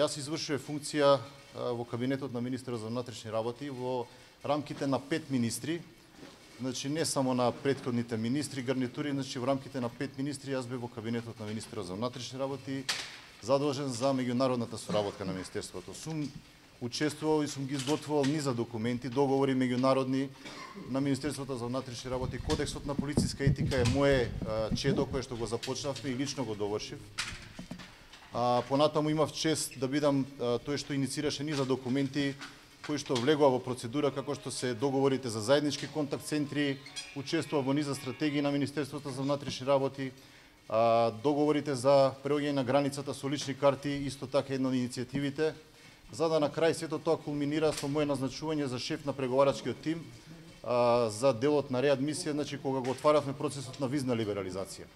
Јас извршував функција во кабинетот на министерот за внатрешни работи во рамките на 5 министри. Значи не само на претходните министри, гарнитури, значи во рамките на 5 министри јас бев во кабинетот на министерот за внатрешни работи, задолжен за меѓународната соработка на министерството. Сум учествувал и сум ги изготвувал низа документи, договори меѓународни на Министерството за внатрешни работи. Кодексот на полициска етика е мое чедо кое што го започнавме и лично го довршив. Понатаму имав чест да бидам тој што иницираше низа документи кои што влегува во процедура, како што се договорите за заеднички контакт центри, учествува во низа стратегии на Министерството за внатрешни работи, договорите за преоѓање на границата со лични карти, исто така една од иницијативите, за да на крај сето тоа кулминира со мое назначување за шеф на преговарачкиот тим за делот на реадмисија, значи кога го отваравме процесот на визна либерализација.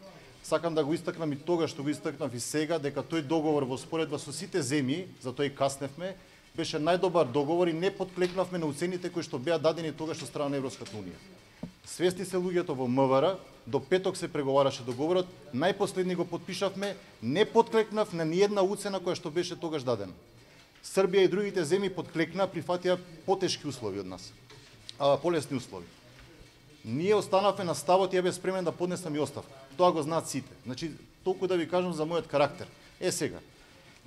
Сакам да го истакнам и тогаш што го истакнав и сега, дека тој договор во споредба со сите земји, за тој касневме, беше најдобар договор и не подклекнавме на уцените кои што беа дадени тогаш од страна на Европската унија. Свесни се луѓето во МВР, до петок се преговараше договорот, најпоследни го потпишавме, не подклекнав на ниедна уцена која што беше тогаш дадена. Србија и другите земји подклекнаа, прифатија потешки услови од нас, полесни услови. Ние останавме на ставот и ја бев спремен да поднесам и оставка. Тоа го знаат сите. Значи, толку да ви кажам за мојот карактер. Сега,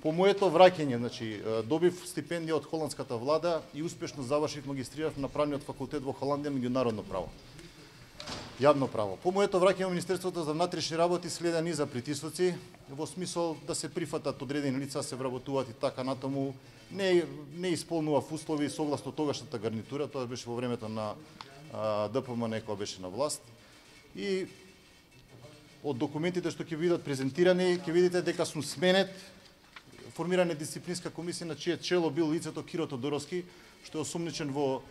по моето враќање, значи, добив стипендија од холандската влада и успешно завршив, магистрирав на правниот факултет во Холандија, меѓународно право. Јавно право. По моето враќање во Министерството за внатрешни работи следа низа притисоци, во смисол да се прифатат одредени лица, се вработуваат и така натаму. Не исполнував услови согласно тогашната гарнитура, тоа беше во времето на ДПМН кога беше на власт. И од документите што ќе видат презентирани, ќе видите дека сум сменет, формирана дисциплинска комисија на чие чело бил лицето Киро Тодоровски, што е осумничен во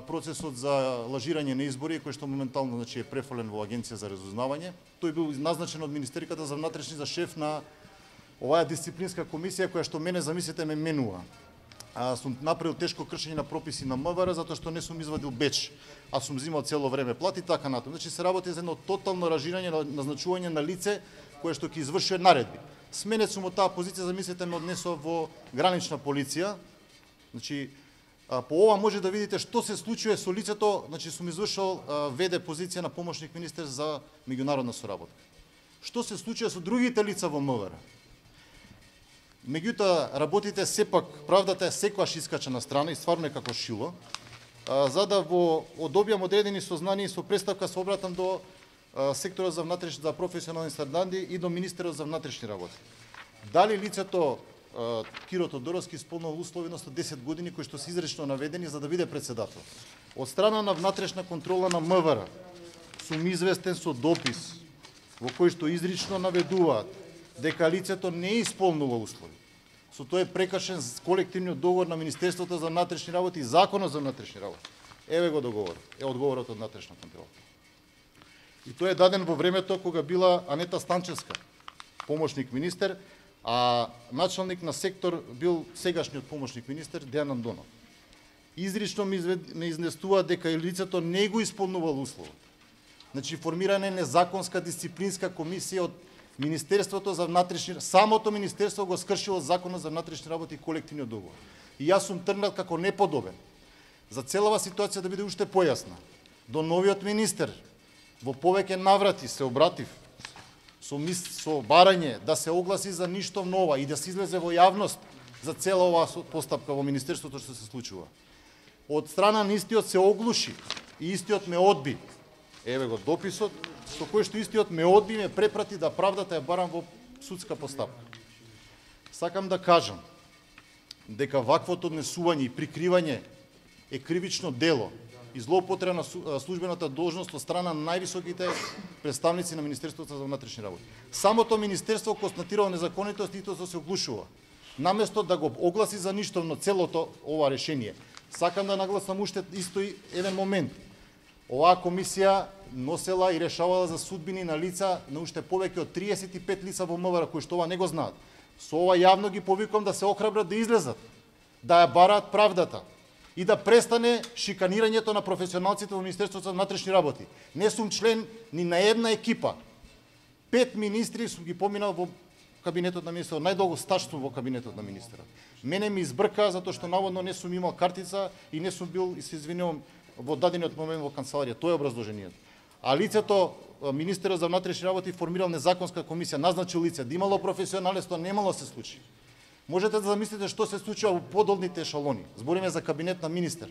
процесот за лажирање на избори, кој што моментално, значи, е префален во Агенција за разузнавање. Тој бил назначен од Министерката за внатрешни за шеф на оваа дисциплинска комисија која што мене, замислете, ме менува. Сум направил тешко кршење на прописи на МВР затоа што не сум извадил беч, а сум взимал цело време плати и така натаму. Значи се работи за едно тотално ражирање на назначување на лице кое што ќе извршува наредби. Сменет сум од таа позиција, замислете, ме однесува во гранична полиција. Значи, по ова може да видите што се случува со лицето, значи сум извршил ВД позиција на помошник министер за меѓународна соработка. Што се случува со другите лица во МВР? Меѓутоа, работите сепак, правдата е секогаш искача на страна и стварно е како шило, за да одобијам одредени сознанија и со представка се обратам до секторот за внатрешни, за професионални стандарди и до министерот за внатрешни работи. Дали лицето Киро Тодоровски исполнува услови на 10 години кои што се изречно наведени за да биде председател? Од страна на внатрешна контрола на МВР сум известен со допис во кој што изрично наведуваат дека лицето не исполнува услови. Со тоа е прекршен колективниот договор на Министерството за внатрешни работи и Законот за внатрешни работи. Еве го договорот, е одговорот од внатрешна контрола. И тоа е даден во времето кога била Анета Станчевска, помошник министер, а началник на сектор бил сегашниот помошник министер Дејан Андонов. Изрично ме изнесува дека и лицето не го исполнувало условот. Значи формирана е незаконска дисциплинска комисија од Министерството за внатрешни, самото министерство го скршило Законот за внатрешни работи и колективниот договор. И јас сум тргнат како неподобен. За целава ситуација да биде уште појасна, до новиот министер во повеќе наврати се обратив со барање да се огласи за ништо нова и да се излезе во јавност за цела оваа постапка во министерството што се случува. Од страна на истиот се оглуши и истиот ме одби. Еве го дописот со кој што истиот ме одби и ме препрати да правдата ја барам во судска постапка. Сакам да кажам дека ваквото однесување и прикривање е кривично дело и злоупотреба на службената должност од страна на највисоките представници на Министерството за внатрешни работи. Самото министерство констатирало незаконитост и тоа се оглушува. Наместо да го огласи за ништовно целото ова решение. Сакам да нагласам уште исто еден момент. Оваа комисија носела и решавала за судбини на лица, на уште повеќе од 35 лица во МВР кои што ова не го знаат. Со ова јавно ги повикувам да се охрабрат да излезат, да ја бараат правдата и да престане шиканирањето на професионалците во Министерството за внатрешни работи. Не сум член ни на една екипа. 5 министри сум ги поминал во кабинетот на министерот, најдолго стаж сум во кабинетот на министерот. Мене ми избрка затоа што наводно не сум имал картица и не сум бил, и се извинувам, во дадениот момент во канцеларија. Тоа е образложението. А лицето, министерот за внатрешни работи формирал незаконска комисија, назначил лице, да имало професионалство, немало се случи. Можете да замислите што се случува во подолните ешалони. Збориме за кабинет на министер.